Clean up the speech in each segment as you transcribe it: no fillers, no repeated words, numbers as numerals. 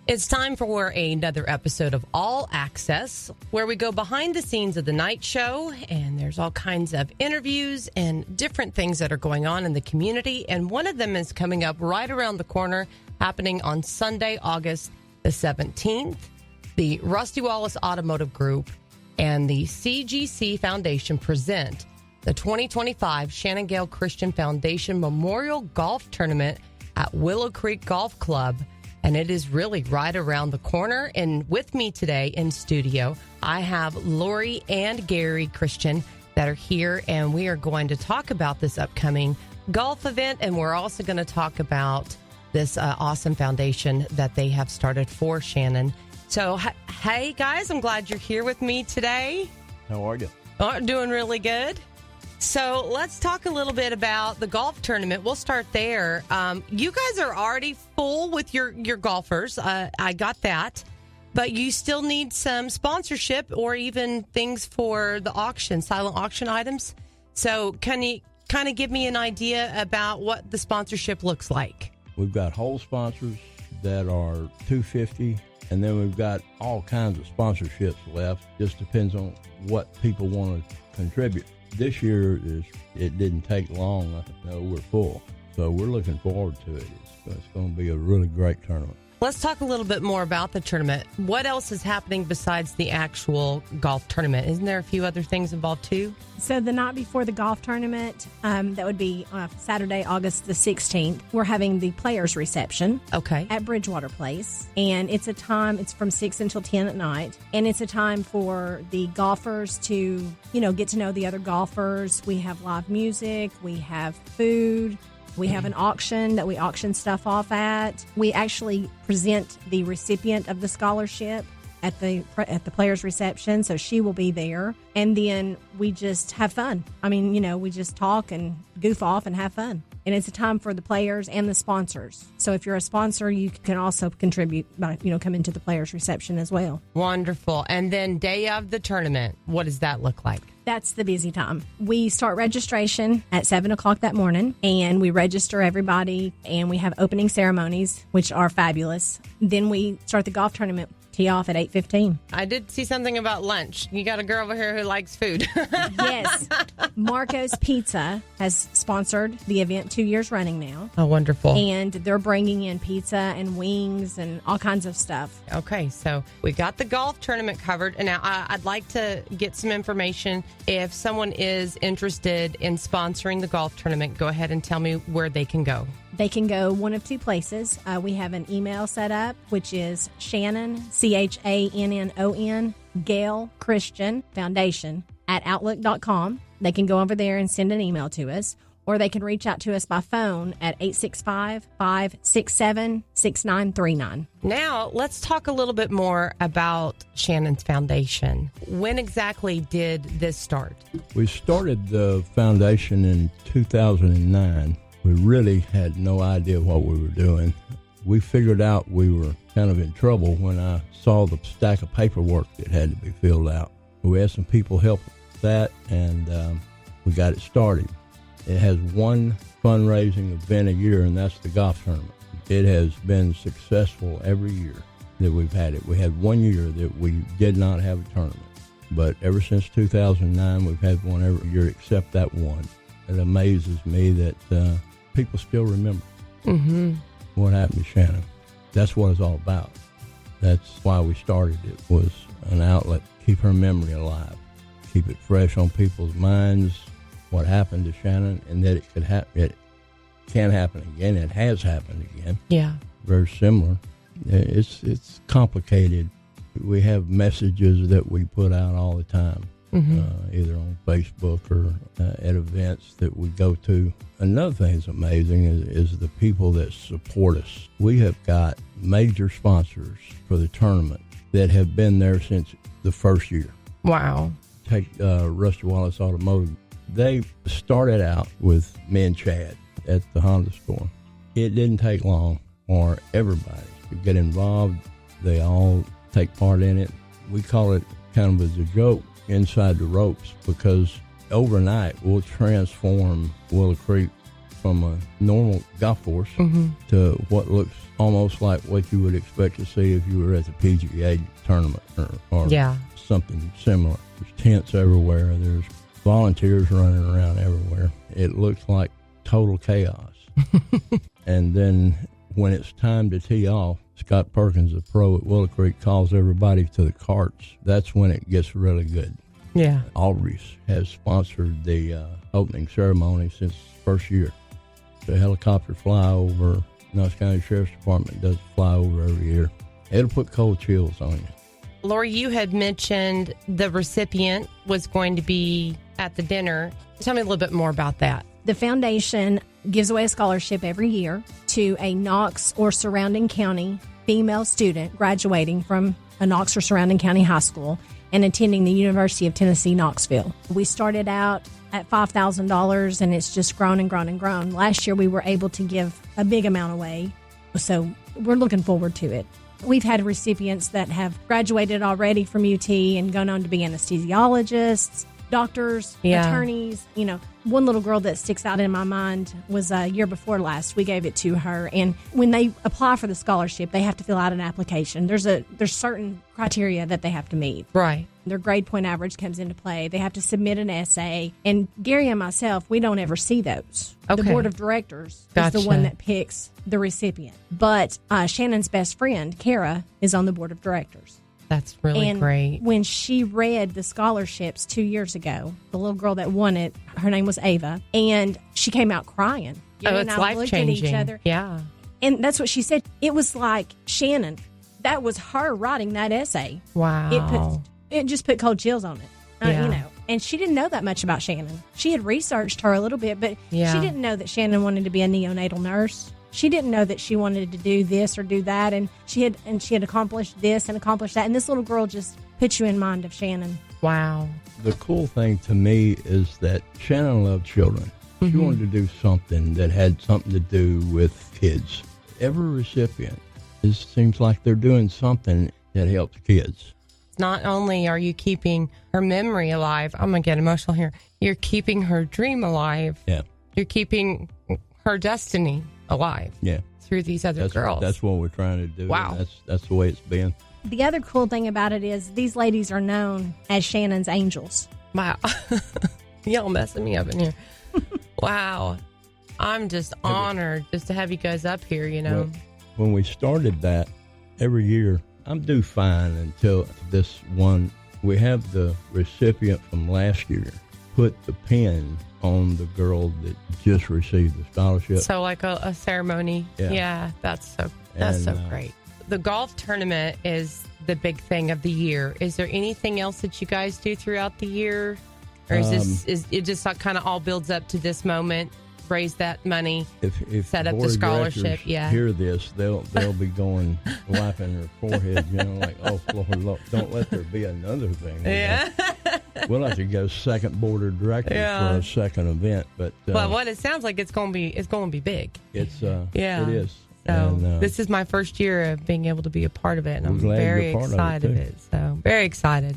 It's time for another episode of All Access, where we go behind the scenes of the night show, and there's all kinds of interviews and different things that are going on in the community. And one of them is coming up right around the corner, happening on Sunday, August the 17th. The Rusty Wallace Automotive Group and the CGC Foundation present the 2025 Channon Gail Christian Foundation Memorial Golf Tournament at Willow Creek Golf Club. And it is really right around the corner. And with me today in studio, I have Lori and Gary Christian that are here. And we are going to talk about this upcoming golf event. And we're also going to talk about this awesome foundation that they have started for Channon. So, hey, guys, I'm glad you're here with me today. How are you? Doing really good. So let's talk a little bit about the golf tournament. We'll start there. You guys are already full with your golfers. I got that. But you still need some sponsorship or even things for the auction, silent auction items. So can you kind of give me an idea about what the sponsorship looks like? We've got whole sponsors that are $250, and then we've got all kinds of sponsorships left. Just depends on what people want to contribute. This year, it didn't take long. We're full. So we're looking forward to it. It's going to be a really great tournament. Let's talk a little bit more about the tournament. What else is happening besides the actual golf tournament? Isn't there a few other things involved too? So the night before the golf tournament, that would be Saturday, August the 16th, we're having the players' reception at Bridgewater Place. And it's from 6 until 10 at night. And it's a time for the golfers to, get to know the other golfers. We have live music. We have food. We have an auction that we auction stuff off at. We actually present the recipient of the scholarship at the players' reception, so she will be there. And then we just have fun. We just talk and goof off and have fun. And it's a time for the players and the sponsors. So if you're a sponsor, you can also contribute by, come into the players' reception as well. Wonderful. And then day of the tournament, what does that look like? That's the busy time. We start registration at 7 o'clock that morning, and we register everybody, and we have opening ceremonies, which are fabulous. Then we start the golf tournament. Tee off at 8:15. I did see something about lunch. You got a girl over here who likes food. Yes. Marco's Pizza has sponsored the event 2 years running now. Oh, wonderful. And they're bringing in pizza and wings and all kinds of stuff. Okay, so we got the golf tournament covered. And now I'd like to get some information. If someone is interested in sponsoring the golf tournament, go ahead and tell me where they can go. They can go one of two places. We have an email set up, which is Channon, CHANNON, Gail Christian Foundation @outlook.com. They can go over there and send an email to us, or they can reach out to us by phone at 865-567-6939. Now, let's talk a little bit more about Channon's Foundation. When exactly did this start? We started the foundation in 2009. We really had no idea what we were doing. We figured out we were kind of in trouble when I saw the stack of paperwork that had to be filled out. We had some people help with that, and we got it started. It has one fundraising event a year, and that's the golf tournament. It has been successful every year that we've had it. We had 1 year that we did not have a tournament, but ever since 2009, we've had one every year except that one. It amazes me that people still remember what happened to Channon. That's what it's all about. That's why we started it, was an outlet, keep her memory alive, keep it fresh on people's minds, what happened to Channon, and that it can happen again. It has happened again. Yeah. Very similar. It's complicated. We have messages that we put out all the time. Either on Facebook or at events that we go to. Another thing that's amazing is the people that support us. We have got major sponsors for the tournament that have been there since the first year. Wow. Take Rusty Wallace Automotive. They started out with me and Chad at the Honda store. It didn't take long for everybody to get involved. They all take part in it. We call it kind of as a joke, inside the ropes, because overnight we'll transform Willow Creek from a normal golf course to what looks almost like what you would expect to see if you were at the PGA tournament or something similar. There's tents everywhere. There's volunteers running around everywhere. It looks like total chaos. And then when it's time to tee off, Scott Perkins, the pro at Willow Creek, calls everybody to the carts. That's when it gets really good. Yeah. Always has sponsored the opening ceremony since first year. The helicopter flyover, Knox County Sheriff's Department does a flyover every year. It'll put cold chills on you. Lori, you had mentioned the recipient was going to be at the dinner. Tell me a little bit more about that. The foundation gives away a scholarship every year to a Knox or surrounding county female student graduating from a Knox or surrounding county high school and attending the University of Tennessee, Knoxville. We started out at $5,000 and it's just grown and grown and grown. Last year we were able to give a big amount away, so we're looking forward to it. We've had recipients that have graduated already from UT and gone on to be anesthesiologists, doctors, attorneys. You know, one little girl that sticks out in my mind was a year before last. We gave it to her, and when they apply for the scholarship, they have to fill out an application. There's certain criteria that they have to meet. Right. Their grade point average comes into play. They have to submit an essay, and Gary and myself, we don't ever see those. Okay. The board of directors is the one that picks the recipient. But Shannon's best friend, Kara, is on the board of directors. That's really great. When she read the scholarships 2 years ago, the little girl that won it, her name was Ava, and she came out crying. Gary it's life-changing. Looked at each other. Yeah. And that's what she said. It was like Shannon. That was her writing that essay. Wow. It just put cold chills on it. You know. And she didn't know that much about Shannon. She had researched her a little bit, but she didn't know that Shannon wanted to be a neonatal nurse. She didn't know that she wanted to do this or do that, and she had accomplished this and accomplished that. And this little girl just put you in mind of Shannon. Wow. The cool thing to me is that Shannon loved children. She wanted to do something that had something to do with kids. Every recipient, it seems like they're doing something that helps kids. Not only are you keeping her memory alive, I'm going to get emotional here, you're keeping her dream alive. Yeah. You're keeping her destiny alive. Yeah. Through these other girls. That's what we're trying to do. Wow. That's the way it's been. The other cool thing about it is these ladies are known as Shannon's Angels. Wow. Y'all messing me up in here. Wow. I'm just honored just to have you guys up here, you know. Well, when we started that, every year, I'm due fine until this one. We have the recipient from last year put the pin on the girl that just received the scholarship. So like a ceremony. Yeah, that's so great. The golf tournament is the big thing of the year. Is there anything else that you guys do throughout the year? Or is it just kind of all builds up to this moment, raise that money, if set up the scholarship? Hear this, they'll be going, wiping their forehead, like, oh, Lord, don't let there be another thing. Yeah. We'll have to go second board of directors for a second event, but what it sounds like it's going to be big. It is. So and, this is my first year of being able to be a part of it, and I'm glad very you're part excited of it. So very excited.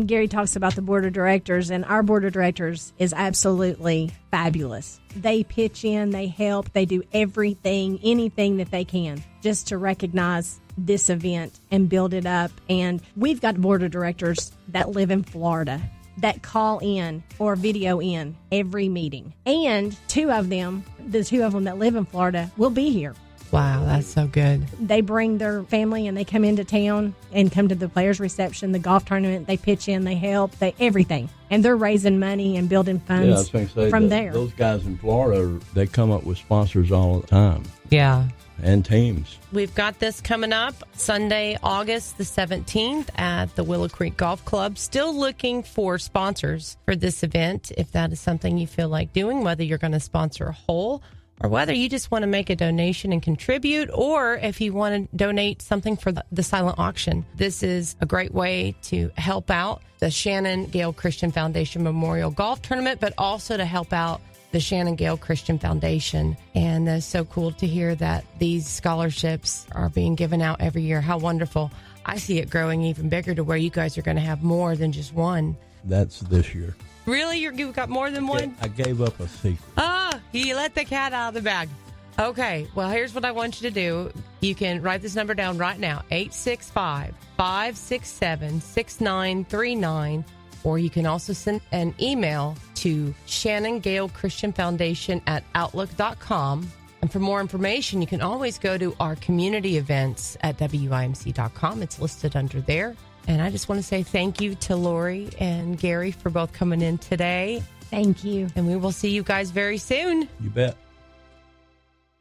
Gary talks about the board of directors, and our board of directors is absolutely fabulous. They pitch in, they help, they do everything, anything that they can just to recognize this event and build it up. And we've got board of directors that live in Florida that call in or video in every meeting. And the two of them that live in Florida will be here. Wow, that's so good. They bring their family and they come into town and come to the players' reception, the golf tournament. They pitch in, they help, everything. And they're raising money and building funds from there. Those guys in Florida, they come up with sponsors all the time. Yeah. And teams. We've got this coming up Sunday, August the 17th at the Willow Creek Golf Club. Still looking for sponsors for this event. If that is something you feel like doing, whether you're going to sponsor a hole or whether you just want to make a donation and contribute, or if you want to donate something for the silent auction. This is a great way to help out the Channon Gail Christian Foundation Memorial Golf Tournament, but also to help out the Channon Gail Christian Foundation. And it's so cool to hear that these scholarships are being given out every year. How wonderful. I see it growing even bigger to where you guys are going to have more than just one. That's this year. Really? You've got more than one? I gave up a secret. He let the cat out of the bag. Okay, well, here's what I want you to do. You can write this number down right now, 865-567-6939, or you can also send an email to Channon Gail Christian Foundation at outlook.com. And for more information, you can always go to our community events at WIMC.com. It's listed under there. And I just want to say thank you to Lori and Gary for both coming in today. Thank you. And we will see you guys very soon. You bet.